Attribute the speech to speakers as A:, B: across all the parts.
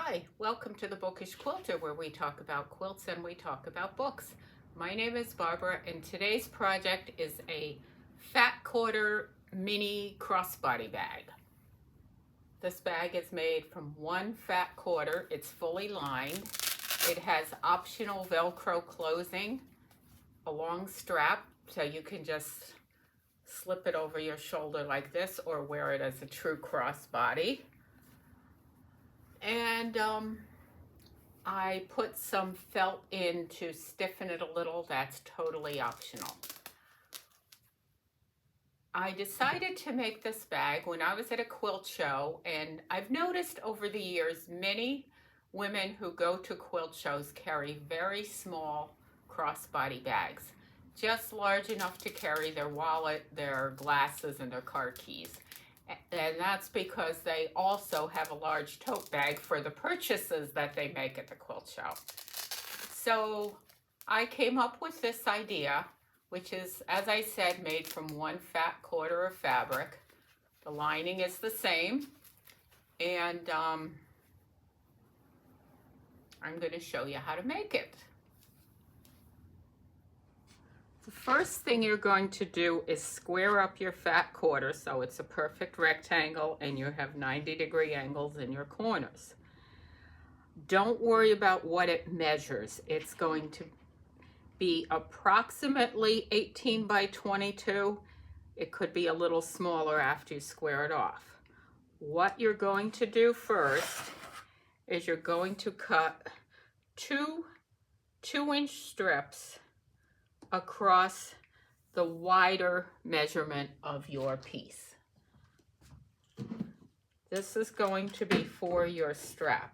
A: Hi, welcome to the Bookish Quilter, where we talk about quilts and we talk about books. My name is Barbara, and today's project is a fat quarter mini crossbody bag. This bag is made from one fat quarter. It's fully lined. It has optional Velcro closing, a long strap, so you can just slip it over your shoulder like this or wear it as a true crossbody. And I put some felt in to stiffen it a little. That's totally optional. I decided to make this bag when I was at a quilt show, and I've noticed over the years many women who go to quilt shows carry very small crossbody bags, just large enough to carry their wallet, their glasses, and their car keys. And that's because they also have a large tote bag for the purchases that they make at the quilt show. So I came up with this idea, which is, as I said, made from one fat quarter of fabric. The lining is the same. And I'm going to show you how to make it. The first thing you're going to do is square up your fat quarter so it's a perfect rectangle and you have 90-degree angles in your corners. Don't worry about what it measures. It's going to be approximately 18 by 22. It could be a little smaller after you square it off. What you're going to do first is you're going to cut two 2-inch strips across the wider measurement of your piece. This is going to be for your strap.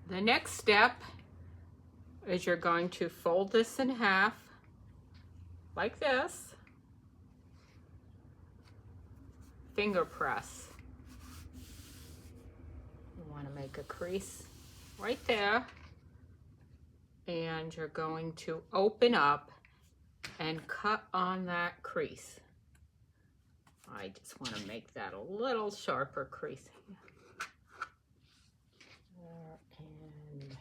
A: The next step is you're going to fold this in half like this. Finger press. You want to make a crease right there. And you're going to open up and cut on that crease. I just want to make that a little sharper crease. And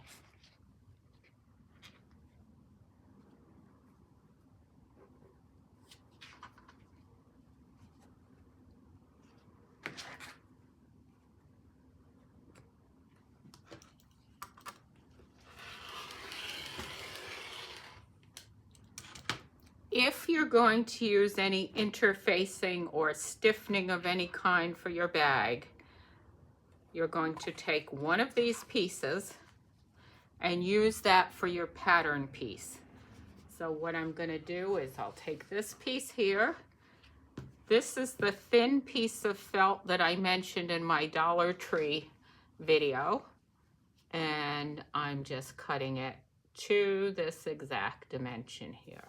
A: if you're going to use any interfacing or stiffening of any kind for your bag, you're going to take one of these pieces and use that for your pattern piece. So what I'm going to do is I'll take this piece here. This is the thin piece of felt that I mentioned in my Dollar Tree video, and I'm just cutting it to this exact dimension here.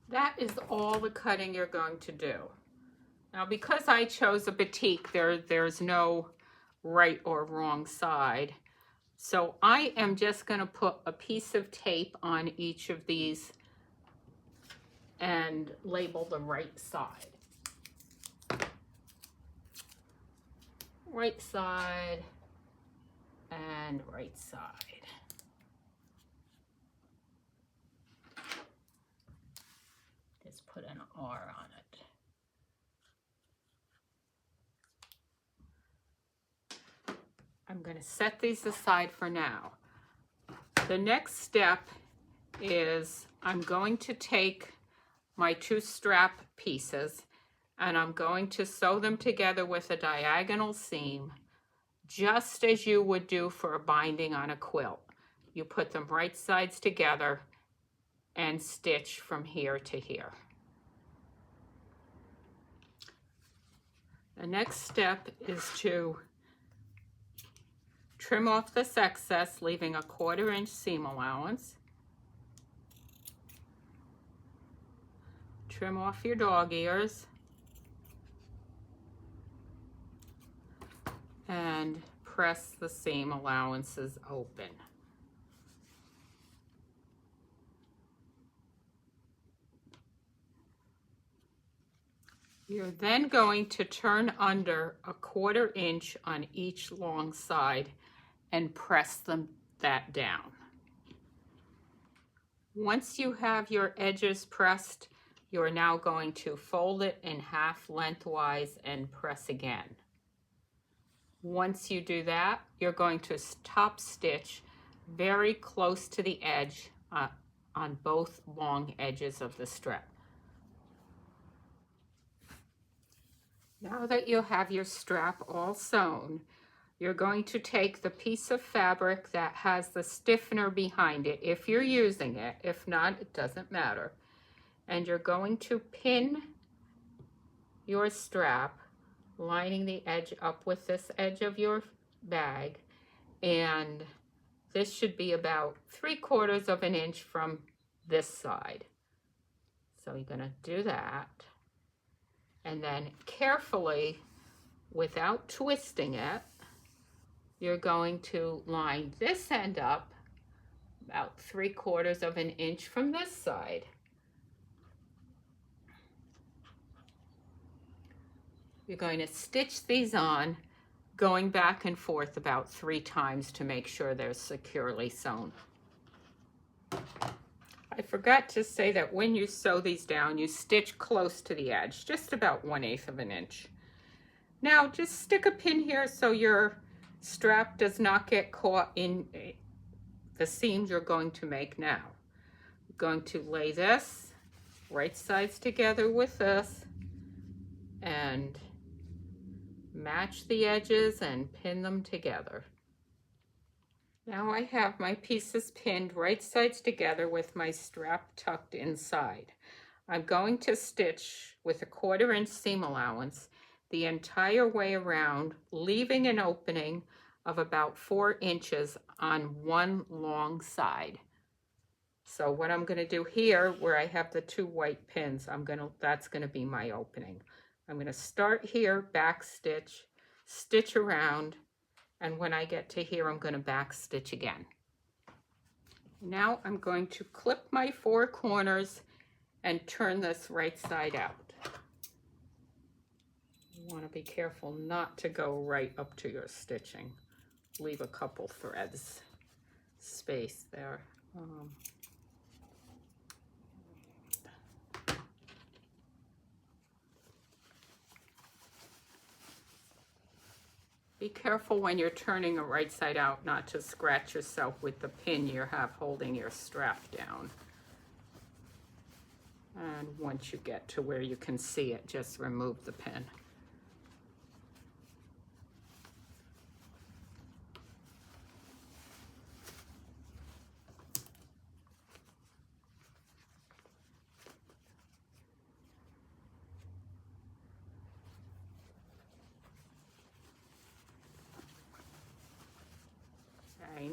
A: That is all the cutting you're going to do. Now, because I chose a batik, there's no right or wrong side. So I am just going to put a piece of tape on each of these and label the right side. Right side and right side. Just put an R on it. I'm going to set these aside for now. The next step is I'm going to take my 2 strap pieces and I'm going to sew them together with a diagonal seam, just as you would do for a binding on a quilt. You put them right sides together and stitch from here to here. The next step is to trim off this excess, leaving a 1/4 inch seam allowance. Trim off your dog ears. And press the seam allowances open. You're then going to turn under a 1/4 inch on each long side and press that down. Once you have your edges pressed, you're now going to fold it in half lengthwise and press again. Once you do that, you're going to top stitch very close to the edge on both long edges of the strap. Now that you have your strap all sewn, you're going to take the piece of fabric that has the stiffener behind it, if you're using it. If not, it doesn't matter. And you're going to pin your strap, lining the edge up with this edge of your bag, and this should be about 3/4 of an inch from this side. So you're going to do that, and then carefully, without twisting it, you're going to line this end up about 3/4 of an inch from this side. You're going to stitch these on, going back and forth about 3 times to make sure they're securely sewn. I forgot to say that when you sew these down, you stitch close to the edge, just about 1/8 of an inch. Now just stick a pin here so your strap does not get caught in the seams you're going to make now. You're going to lay this right sides together with this and match the edges and pin them together. Now I have my pieces pinned right sides together with my strap tucked inside. I'm going to stitch with a 1/4 inch seam allowance the entire way around, leaving an opening of about 4 inches on one long side. So what I'm going to do here, where I have the 2 white pins, that's going to be my opening. I'm going to start here, back stitch, stitch around, and when I get to here, I'm going to back stitch again. Now I'm going to clip my 4 corners and turn this right side out. You want to be careful not to go right up to your stitching. Leave a couple threads space there. Be careful when you're turning it right side out not to scratch yourself with the pin you have holding your strap down. And once you get to where you can see it, just remove the pin.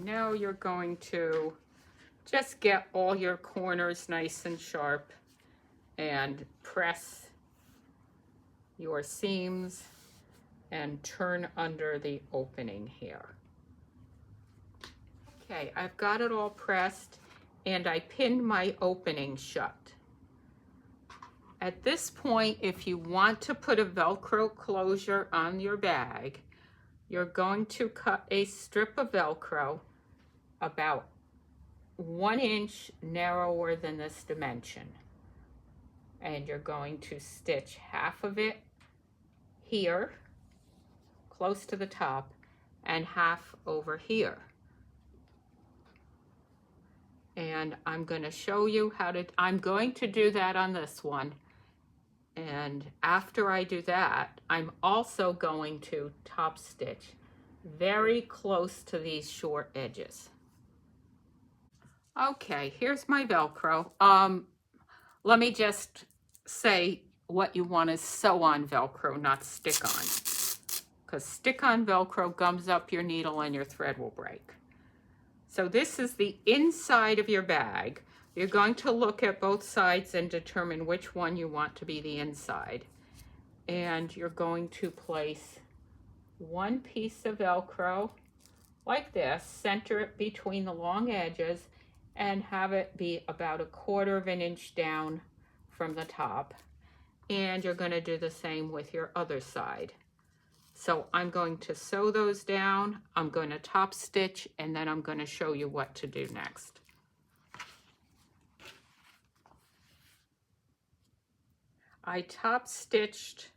A: Now you're going to just get all your corners nice and sharp and press your seams and turn under the opening here. Okay, I've got it all pressed and I pinned my opening shut. At this point, if you want to put a Velcro closure on your bag, you're going to cut a strip of Velcro about 1 inch narrower than this dimension. And you're going to stitch half of it here, close to the top, and half over here. And I'm going to show you how to, I'm going to do that on this one. And after I do that, I'm also going to top stitch very close to these short edges. Okay, here's my Velcro. Let me just say what you want to sew on Velcro, not stick on. Because stick on Velcro gums up your needle and your thread will break. So this is the inside of your bag. You're going to look at both sides and determine which one you want to be the inside. And you're going to place one piece of Velcro like this, center it between the long edges, and have it be about 1/4 of an inch down from the top. And you're going to do the same with your other side. So I'm going to sew those down, I'm going to top stitch, and then I'm going to show you what to do next. I top stitched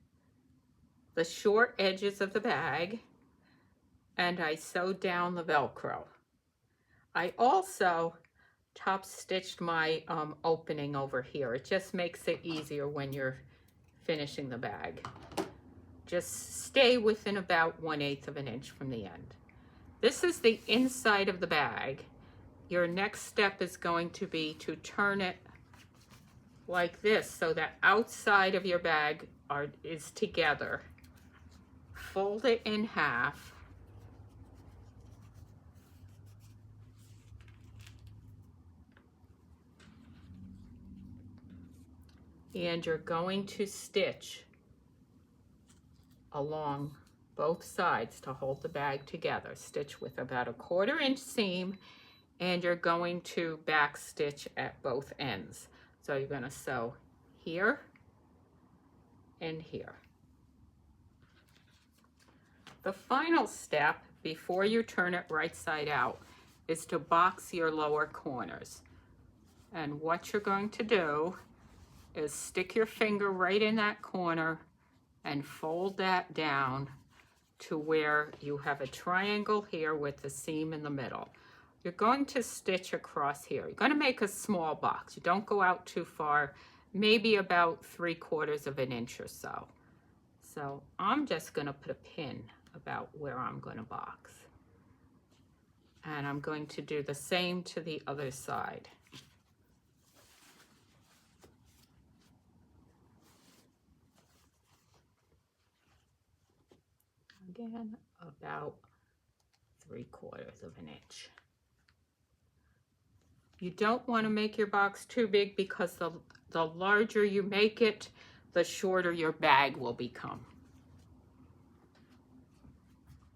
A: the short edges of the bag and I sewed down the Velcro. I also top stitched my opening over here. It just makes it easier when you're finishing the bag. Just stay within about 1/8 of an inch from the end. This is the inside of the bag. Your next step is going to be to turn it like this so that outside of your bag is together. Fold it in half. And you're going to stitch along both sides to hold the bag together. Stitch with about 1/4 inch seam, and you're going to back stitch at both ends. So you're going to sew here and here. The final step before you turn it right side out is to box your lower corners. And what you're going to do is stick your finger right in that corner and fold that down to where you have a triangle here with the seam in the middle. You're going to stitch across here. You're going to make a small box. You don't go out too far, maybe about 3/4 of an inch or so. So I'm just going to put a pin about where I'm going to box. And I'm going to do the same to the other side. Again, about 3/4 of an inch. You don't want to make your box too big because the larger you make it, the shorter your bag will become.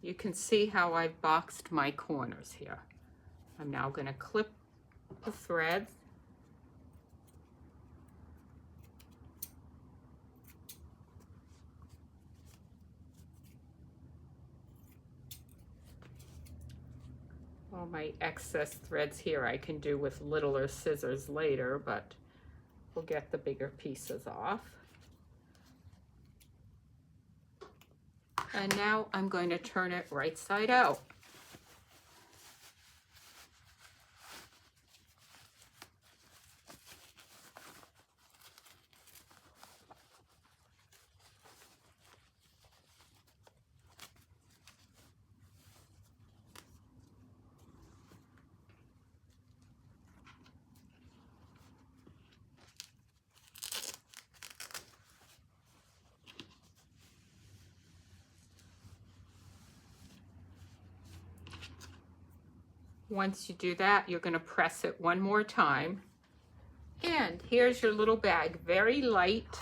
A: You can see how I've boxed my corners here. I'm now going to clip the thread. All my excess threads here I can do with littler scissors later, but we'll get the bigger pieces off. And now I'm going to turn it right side out. Once you do that, you're going to press it one more time. And here's your little bag, very light,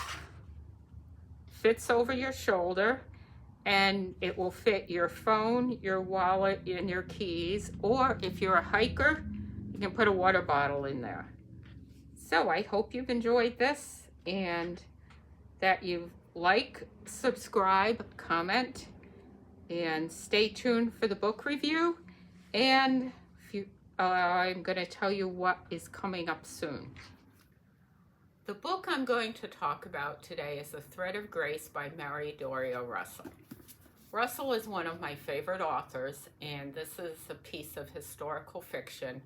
A: fits over your shoulder, and it will fit your phone, your wallet, and your keys. Or if you're a hiker, you can put a water bottle in there. So I hope you've enjoyed this and that you like, subscribe, comment, and stay tuned for the book review. And I'm going to tell you what is coming up soon. The book I'm going to talk about today is The Thread of Grace by Mary Doria Russell. Russell is one of my favorite authors, and this is a piece of historical fiction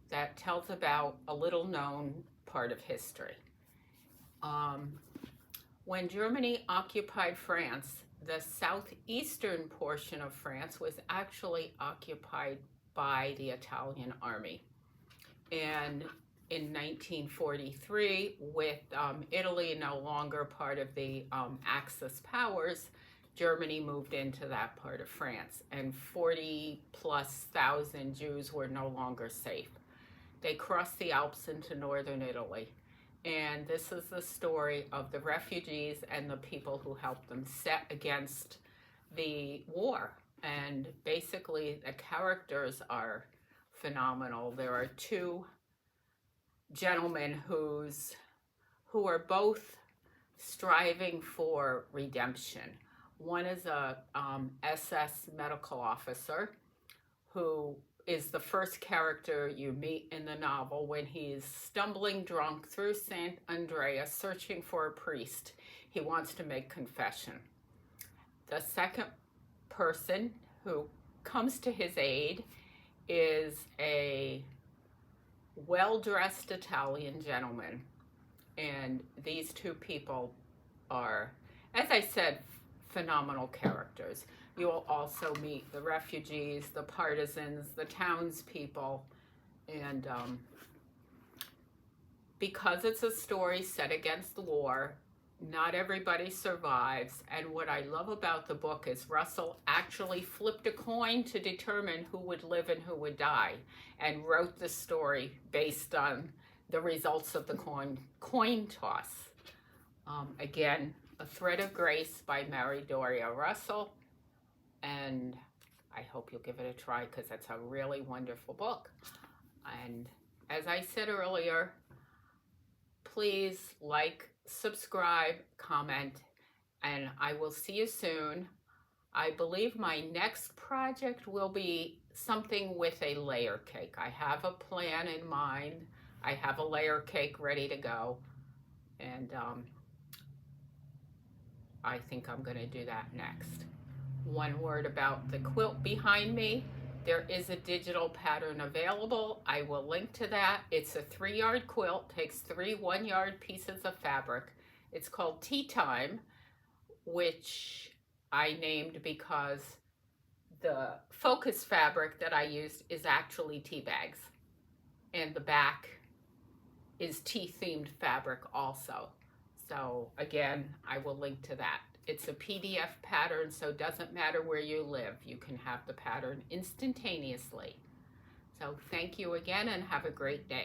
A: that tells about a little known part of history. When Germany occupied France, the southeastern portion of France was actually occupied by the Italian army. And in 1943, with Italy no longer part of the Axis powers, Germany moved into that part of France, and 40,000+ Jews were no longer safe. They crossed the Alps into northern Italy, and this is the story of the refugees and the people who helped them set against the war. And basically, the characters are phenomenal. There are two gentlemen who are both striving for redemption. One is a SS medical officer who is the first character you meet in the novel when he's stumbling drunk through St. Andreas searching for a priest. He wants to make confession. The second person who comes to his aid is a well-dressed Italian gentleman. And these two people are, as I said, phenomenal characters. You will also meet the refugees, the partisans, the townspeople, and because it's a story set against the war, not everybody survives. And what I love about the book is Russell actually flipped a coin to determine who would live and who would die, and wrote the story based on the results of the coin toss. Again, A Thread of Grace by Doria Russell, and I hope you'll give it a try because it's a really wonderful book. And as I said earlier, please like, subscribe, comment, and I will see you soon. I believe my next project will be something with a layer cake. I have a plan in mind. I have a layer cake ready to go, and I think I'm going to do that next. One word about the quilt behind me. There is a digital pattern available. I will link to that. It's a 3-yard quilt, takes 3 1-yard pieces of fabric. It's called Teatime, which I named because the focus fabric that I used is actually tea bags. And the back is tea-themed fabric also. So again, I will link to that. It's a PDF pattern, so it doesn't matter where you live. You can have the pattern instantaneously. So thank you again and have a great day.